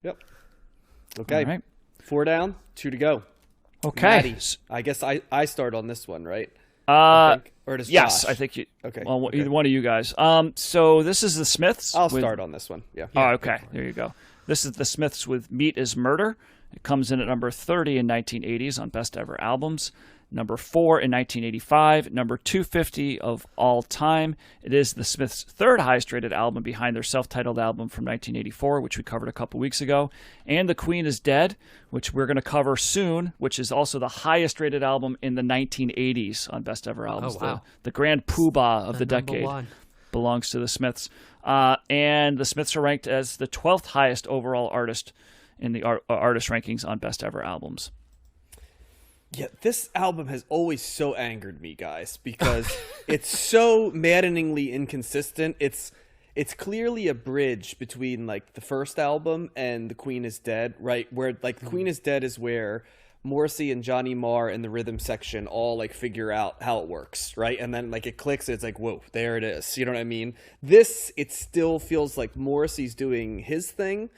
Yep. Okay. All right. 4 down, 2 to go. Okay. Maddie, I guess I start on this one, right? I Uh, think. Or does yes, Josh? I think you. Okay. Well, Okay. either one of you guys. So this is the Smiths. I'll with- start on this one. Yeah. Oh, okay. There you go. This is the Smiths with "Meat Is Murder." It comes in at number 30 in 1980s on Best Ever Albums. Number 4 in 1985, number 250 of all time. It is the Smiths' third highest rated album behind their self-titled album from 1984, which we covered a couple weeks ago, and The Queen is Dead, which we're going to cover soon, which is also the highest rated album in the 1980s on Best Ever Albums. Oh, wow. The grand poobah of the number decade one. belongs to the Smiths. And the Smiths are ranked as the 12th highest overall artist in the artist rankings on Best Ever Albums. Yeah, this album has always so angered me, guys, because it's so maddeningly inconsistent. It's clearly a bridge between like the first album and The Queen is Dead, right? Where like The Queen is Dead is where Morrissey and Johnny Marr in the rhythm section all like figure out how it works, right? And then like it clicks, it's like, whoa, there it is. You know what I mean? This, it still feels like Morrissey's doing his thing.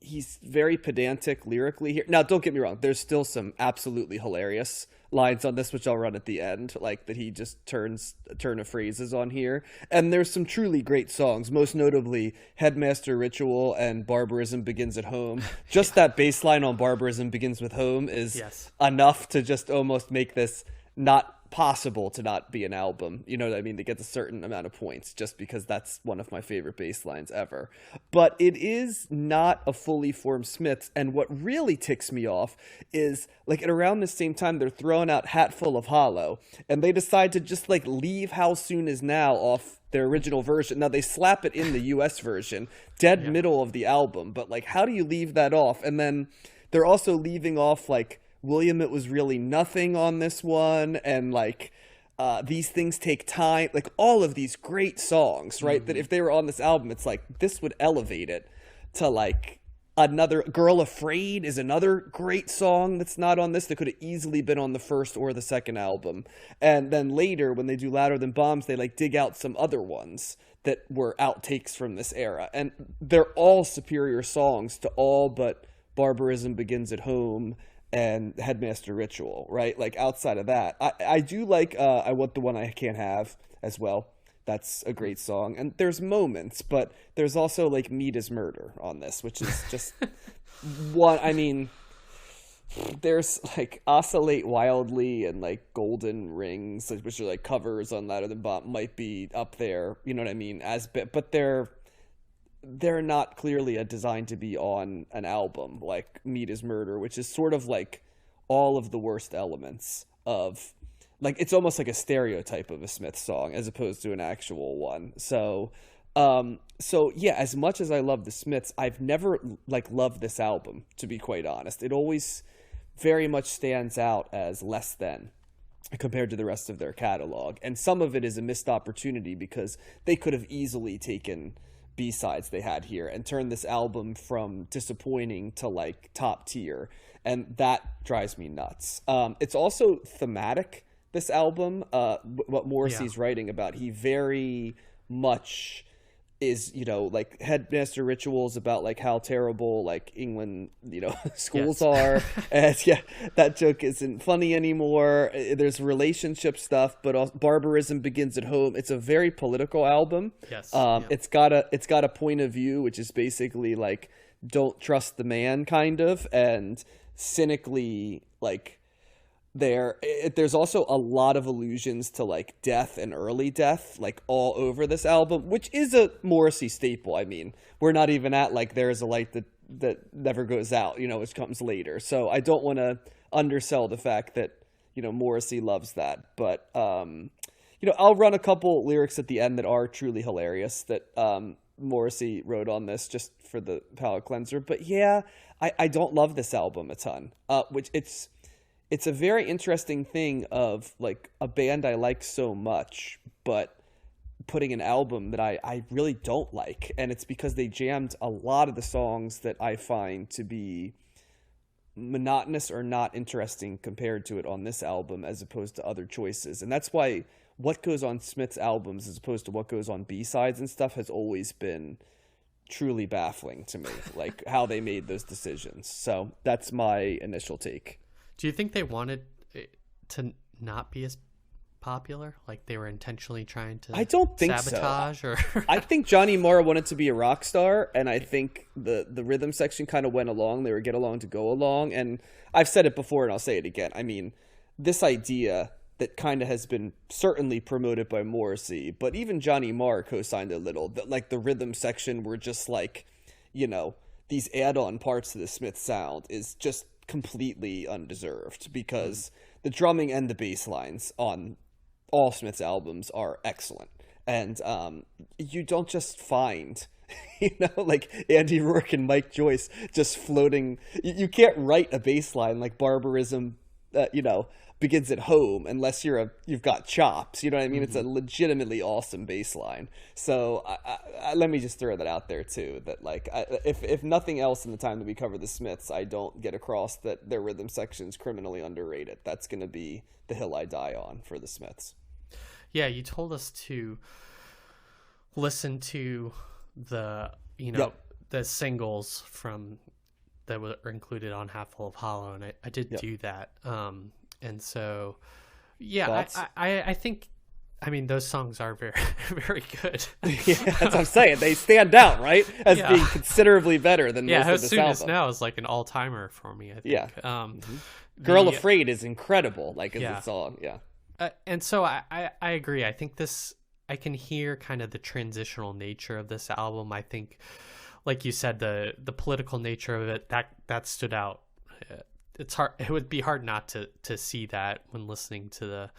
He's very pedantic lyrically here. Now, don't get me wrong. There's still some absolutely hilarious lines on this, which I'll run at the end, like that he just turn of phrases on here. And there's some truly great songs, most notably Headmaster Ritual and Barbarism Begins at Home. Just that bass line on Barbarism Begins with Home is enough to just almost make this not possible to not be an album, you know what I mean, to get a certain amount of points, just because that's one of my favorite bass lines ever. But it is not a fully formed Smiths, and what really ticks me off is like at around the same time they're throwing out Hatful of Hollow, and they decide to just like leave How Soon Is Now off their original version. Now they slap it in the US version, dead middle of the album, but like how do you leave that off? And then they're also leaving off like William, It Was Really Nothing on this one, and like These Things Take Time, like all of these great songs, right? That if they were on this album, it's like this would elevate it to like another. Girl Afraid is another great song that's not on this, that could have easily been on the first or the second album. And then later when they do Louder Than Bombs, they like dig out some other ones that were outtakes from this era, and they're all superior songs to all but Barbarism Begins at Home and Headmaster Ritual, right? Like outside of that, I do like I Want the One I Can't Have as well. That's a great song. And there's moments, but there's also like Meat is Murder on this, which is just one. I mean, there's like Oscillate Wildly and like Golden Rings, which are like covers on Louder Than Bomb, might be up there, you know what I mean? But they're not clearly a design to be on an album like Meat is Murder, which is sort of like all of the worst elements of, like, it's almost like a stereotype of a Smith song as opposed to an actual one. So yeah, as much as I love the Smiths, I've never like loved this album, to be quite honest. It always very much stands out as less than compared to the rest of their catalog. And some of it is a missed opportunity because they could have easily taken B-sides they had here and turn this album from disappointing to like top tier, and that drives me nuts. It's also thematic, this album, what Morrissey's writing about. He very much is, you know, like Headmaster Rituals about like how terrible like England, you know, schools are, and that joke isn't funny anymore. There's relationship stuff, but also Barbarism Begins at Home. It's a very political album. It's got a point of view, which is basically like don't trust the man kind of, and cynically like there's also a lot of allusions to like death and early death like all over this album, which is a Morrissey staple. I mean, we're not even at like There Is a Light that never goes out, you know, which comes later. So I don't want to undersell the fact that, you know, Morrissey loves that. But you know, I'll run a couple lyrics at the end that are truly hilarious that Morrissey wrote on this just for the palate cleanser. But yeah, I don't love this album a ton, which it's a very interesting thing of like a band I like so much, but putting an album that I really don't like. And it's because they jammed a lot of the songs that I find to be monotonous or not interesting compared to it on this album, as opposed to other choices. And that's why what goes on Smith's albums as opposed to what goes on B-sides and stuff has always been truly baffling to me, like how they made those decisions. So that's my initial take. Do you think they wanted it to not be as popular? Like they were intentionally trying to I don't think sabotage so. Or I think Johnny Marr wanted to be a rock star, and I think the rhythm section kind of went along. They were get along to go along, and I've said it before and I'll say it again. I mean, this idea that kind of has been certainly promoted by Morrissey, but even Johnny Marr co-signed a little, that like the rhythm section were just like, you know, these add-on parts to the Smiths sound is just completely undeserved, because the drumming and the bass lines on all Smiths albums are excellent. And you don't just find, you know, like Andy Rourke and Mike Joyce just floating. You can't write a bass line like Barbarism, you know, begins at home unless you've got chops. You know what I mean? It's a legitimately awesome bass line. So let me just throw that out there too, that like if nothing else in the time that we cover the Smiths, I don't get across that their rhythm section's criminally underrated. That's going to be the hill I die on for the Smiths. Yeah, you told us to listen to the, you know, Yep. the singles from that were included on Half Full of Hollow, and I did do that. And so, yeah, I think, I mean, those songs are very, very good. Yeah, that's what I'm saying. They stand out, right? As being considerably better than most How of this Soon album. As Now is like an all-timer for me, I think. Yeah. Girl Afraid is incredible, like as a song. Yeah. And so I agree. I think I can hear kind of the transitional nature of this album. I think, like you said, the political nature of it, that stood out. It's hard. It would be hard not to see that when listening to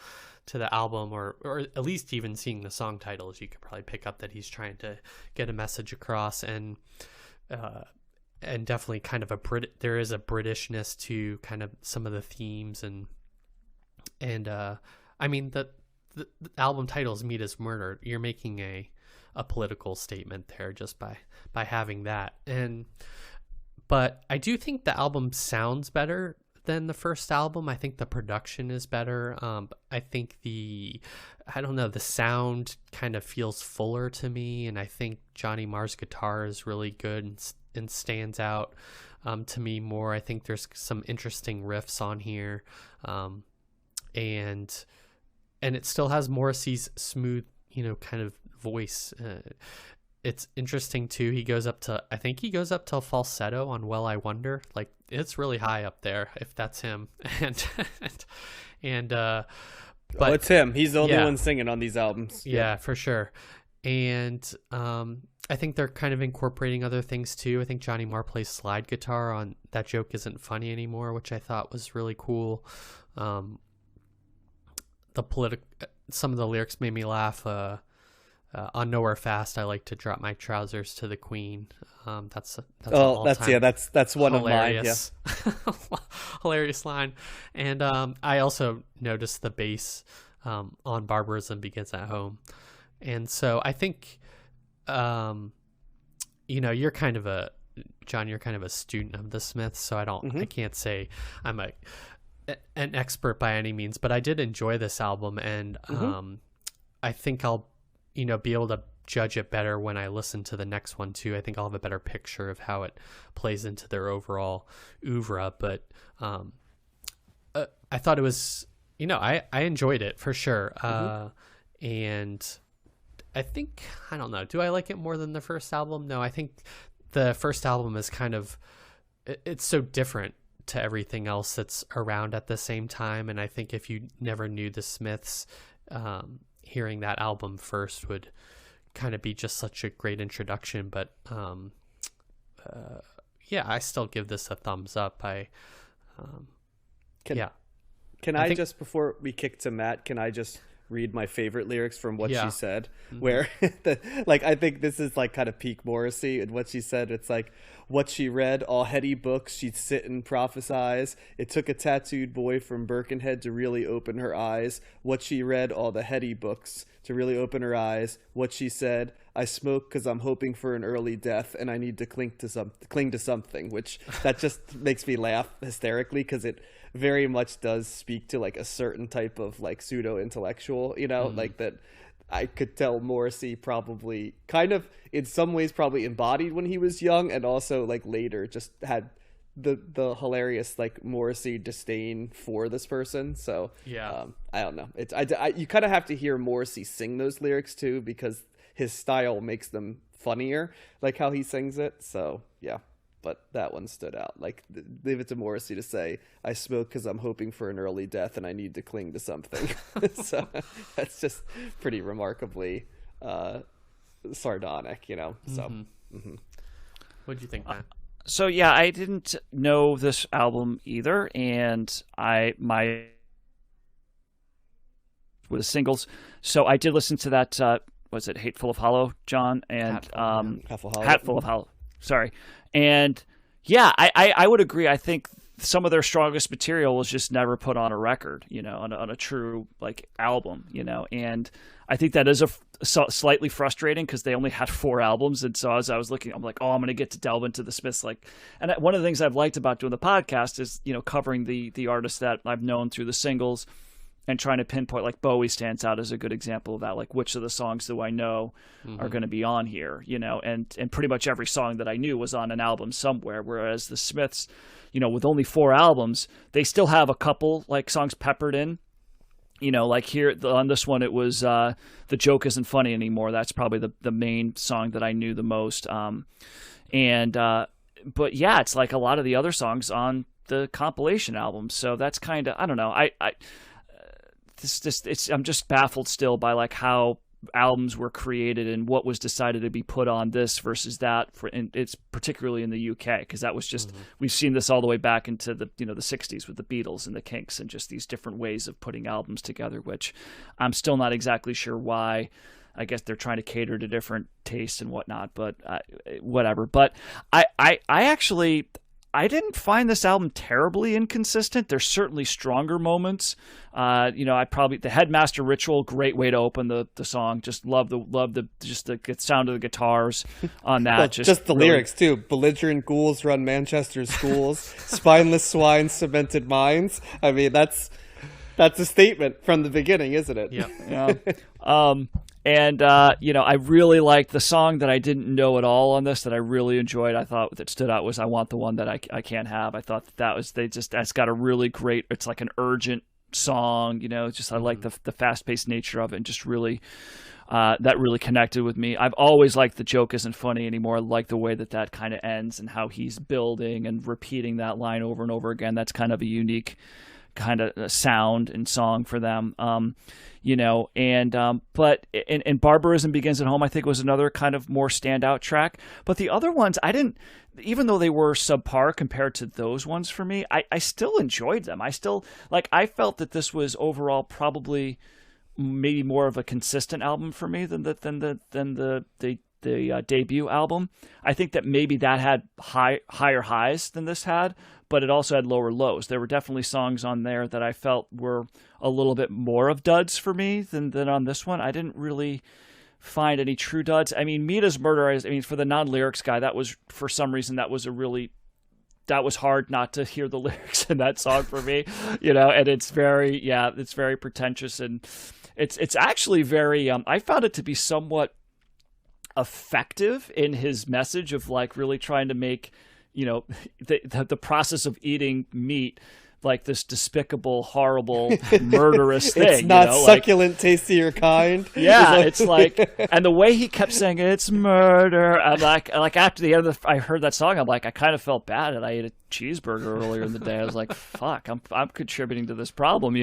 the album, or at least even seeing the song titles. You could probably pick up that he's trying to get a message across, and definitely kind of there is a Britishness to kind of some of the themes, and I mean the album title is "Meat is Murder." You're making a political statement there just by having that. But I do think the album sounds better than the first album. I think the production is better. I think the sound kind of feels fuller to me, and I think Johnny Marr's guitar is really good and stands out to me more. I think there's some interesting riffs on here, and it still has Morrissey's smooth, you know, kind of voice. It's interesting too. He goes up to falsetto on "Well, I Wonder." Like, it's really high up there if that's him. But it's him. He's the only one singing on these albums. Yeah, for sure. And I think they're kind of incorporating other things too. I think Johnny Marr plays slide guitar on "That Joke Isn't Funny Anymore," which I thought was really cool. Some of the lyrics made me laugh. On "Nowhere Fast," I like to drop my trousers to the Queen. That's one hilarious. Of mine. Yeah, hilarious line. And I also noticed the bass on "Barbarism Begins at Home," and so I think, you know, you're kind of a student of the Smiths, so I can't say I'm an expert by any means, but I did enjoy this album, and I think I'll, you know, be able to judge it better when I listen to the next one too. I think I'll have a better picture of how it plays into their overall oeuvre. But I thought it was, you know, I enjoyed it for sure. And I think, I don't know, do I like it more than the first album? No, I think the first album is kind of, it's so different to everything else that's around at the same time. And I think if you never knew the Smiths, hearing that album first would kind of be just such a great introduction. But I still give this a thumbs up. Can I just, before we kick to Matt, can I just read my favorite lyrics from what she said? Where I think this is like kind of peak Morrissey, and what she said, it's like, what she read, all heady books, she'd sit and prophesize. It took a tattooed boy from Birkenhead to really open her eyes. What she read, all the heady books to really open her eyes. What she said, I smoke because I'm hoping for an early death, and I need to cling to something, which that just makes me laugh hysterically, because it very much does speak to like a certain type of like pseudo intellectual, you know, like that I could tell Morrissey probably kind of in some ways probably embodied when he was young, and also like later just had the hilarious like Morrissey disdain for this person. So Yeah. I don't know. It's you kind of have to hear Morrissey sing those lyrics too, because his style makes them funnier, like how he sings it. So yeah, but that one stood out. Like leave it to Morrissey to say, "I smoke because I'm hoping for an early death and I need to cling to something." So that's just pretty remarkably sardonic, you know. So What'd you think, Matt? So yeah, I didn't know this album either, and my with the singles. So I did listen to that. Was it "Hateful of Hollow," John? And Hatful of Hollow. Sorry, and yeah, I would agree. I think some of their strongest material was just never put on a record, you know, on a true like album, you know, and I think that is slightly frustrating because they only had 4 albums. And so as I was looking, I'm like, oh, I'm going to get to delve into the Smiths. Like, and one of the things I've liked about doing the podcast is, you know, covering the artists that I've known through the singles and trying to pinpoint, like Bowie stands out as a good example of that. Like, which of the songs do I know are going to be on here, you know, and pretty much every song that I knew was on an album somewhere. Whereas the Smiths, you know, with only 4 albums, they still have a couple like songs peppered in. You know, like here on this one, it was "The Joke Isn't Funny Anymore." That's probably the main song that I knew the most. But yeah, it's like a lot of the other songs on the compilation album. So that's kind of, I don't know. I'm just baffled still by like how albums were created and what was decided to be put on this versus that. And it's particularly in the UK, because that was just we've seen this all the way back into the the 60s with the Beatles and the Kinks and just these different ways of putting albums together, which I'm still not exactly sure why. I guess they're trying to cater to different tastes and whatnot, but whatever. But I actually I didn't find this album terribly inconsistent. There's certainly stronger moments. The Headmaster Ritual, great way to open the song. Just love the sound of the guitars on that. Well, just the really, lyrics too. Belligerent ghouls run Manchester's schools. Spineless swine cemented minds. I mean, that's a statement from the beginning, isn't it? Yeah. I really liked the song that I didn't know at all on this that I really enjoyed. I thought that stood out was "I Want the One That I Can't Have." I thought that's got a really great, it's like an urgent song, you know, just I like the fast-paced nature of it, and just really that really connected with me. I've always liked "The Joke Isn't Funny Anymore." I like the way that kind of ends and how he's building and repeating that line over and over again. That's kind of a unique kind of sound and song for them. But Barbarism Begins at Home, I think, was another kind of more standout track. But the other ones, even though they were subpar compared to those ones for me, I still enjoyed them. I felt that this was overall probably maybe more of a consistent album for me than the debut album. I think that maybe that had higher highs than this had, but it also had lower lows. There were definitely songs on there that I felt were a little bit more of duds for me than on this one. I didn't really find any true duds. I mean, Mita's Murder, for the non-lyrics guy, that was, for some reason, that was hard not to hear the lyrics in that song for me, and it's very pretentious, and it's actually very, I found it to be somewhat effective in his message of like really trying to make the process of eating meat like this despicable, horrible, murderous thing. It's not succulent, tasty, or kind. Yeah, it's like, and the way he kept saying it's murder. I'm like after the end of I heard that song, I'm like, I kind of felt bad that I ate a cheeseburger earlier in the day. I was like, fuck, I'm contributing to this problem,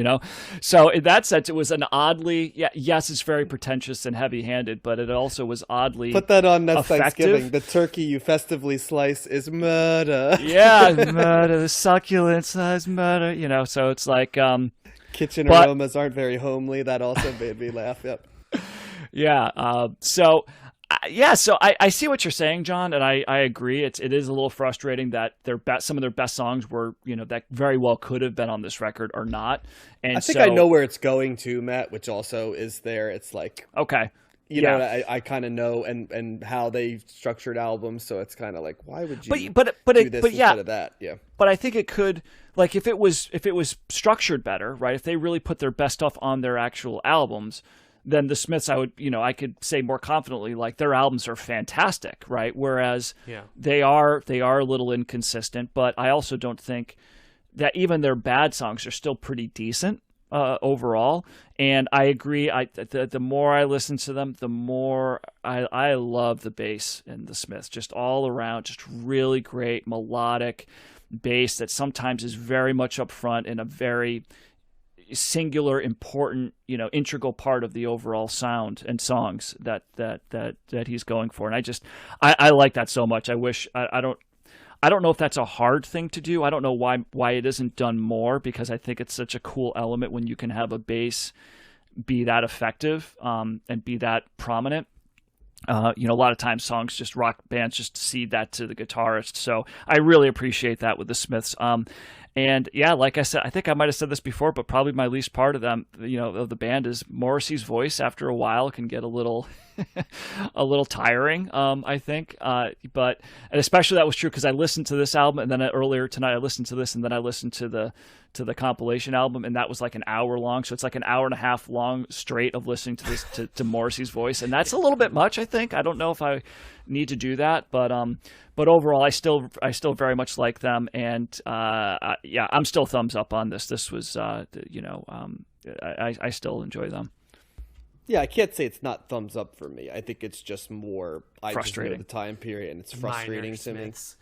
So in that sense, it was an oddly, yes, it's very pretentious and heavy-handed, but it also was oddly put that on next effective. Thanksgiving. The turkey you festively slice is murder. Yeah, murder. The succulent size murder. So it's like kitchen aromas aren't very homely. That also made me laugh. Yep. Yeah. So I see what you're saying, John, and I agree. It is a little frustrating that some of their best songs were, that very well could have been on this record or not. And I think I know where it's going to, Matt, which also is there. It's like, okay. I kind of know and how they structured albums, so it's kind of like, why would you do this instead of that? Yeah. But I think it could, like, if it was structured better, right? If they really put their best stuff on their actual albums, then the Smiths, I could say more confidently, like, their albums are fantastic, right? Whereas they are a little inconsistent, but I also don't think that even their bad songs are still pretty decent overall. And I agree. The more I listen to them, the more I love the bass in the Smiths, just all around, just really great melodic bass that sometimes is very much up front in a very singular, important, integral part of the overall sound and songs that he's going for. And I like that so much. I wish I don't know if that's a hard thing to do. I don't know why it isn't done more, because I think it's such a cool element when you can have a bass be that effective and be that prominent. A lot of times rock bands just cede that to the guitarist. So I really appreciate that with the Smiths. And yeah, like I said, I think I might have said this before, but probably my least part of them, of the band, is Morrissey's voice. After a while, can get a little, a little tiring. I think, and especially that was true because I listened to this album, and then earlier tonight I listened to this, and then I listened to the compilation album, and that was like an hour long. So it's like an hour and a half long straight of listening to this to Morrissey's voice, and that's a little bit much. I think I don't know if I need to do that, but overall, I still very much like them, and I'm still thumbs up on this. This was I still enjoy them. Yeah, I can't say it's not thumbs up for me. I think it's just more frustrating. I just know the time period, and it's frustrating to me. Smiths.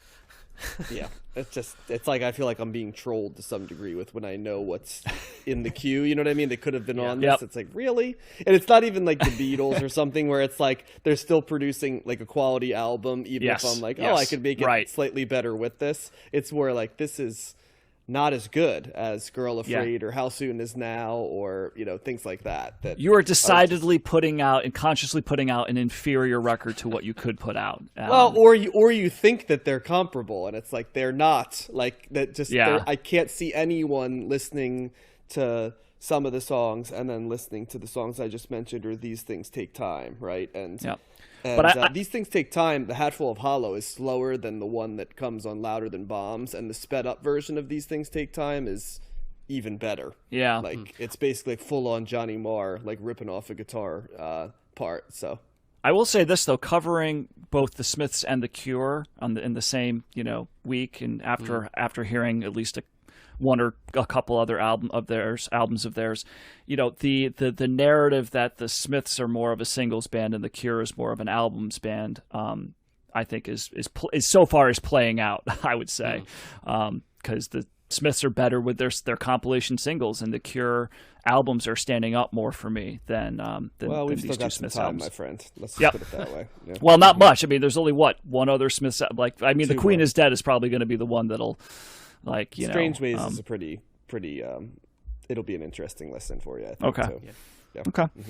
Yeah, it's like I feel like I'm being trolled to some degree with when I know what's in the queue. You know what I mean? They could have been on this. Yep. It's like, really? And it's not even like the Beatles or something where it's like they're still producing like a quality album, even if I'm like, I could make it slightly better with this. It's more like this is not as good as Girl Afraid or How Soon Is Now, or things like that. That you are decidedly putting out and consciously putting out an inferior record to what you could put out. Or you think that they're comparable, and it's like they're not. Like that. Just I can't see anyone listening to some of the songs and then listening to the songs I just mentioned, or These Things Take Time, right? And These Things Take Time, The Hatful of Hollow, is slower than the one that comes on Louder Than Bombs, and the sped up version of These Things Take Time is even better. Yeah. Like it's basically like full on Johnny Marr, like ripping off a guitar part. So I will say this though, covering both the Smiths and the Cure in the same, week, and after hearing at least one or a couple other albums of theirs, the narrative that the Smiths are more of a singles band and the Cure is more of an albums band, I think is so far is playing out. I would say, because the Smiths are better with their compilation singles, and the Cure albums are standing up more for me than we've these still got two Smiths some time, albums. my friend. Let's just put it that way. Yeah. Well, not much. I mean, there's only one other Smiths. The Queen Is Dead is probably going to be the one that'll. Strange Ways is a pretty it'll be an interesting listen for you, I think. Okay. So, yeah. Okay. Mm-hmm.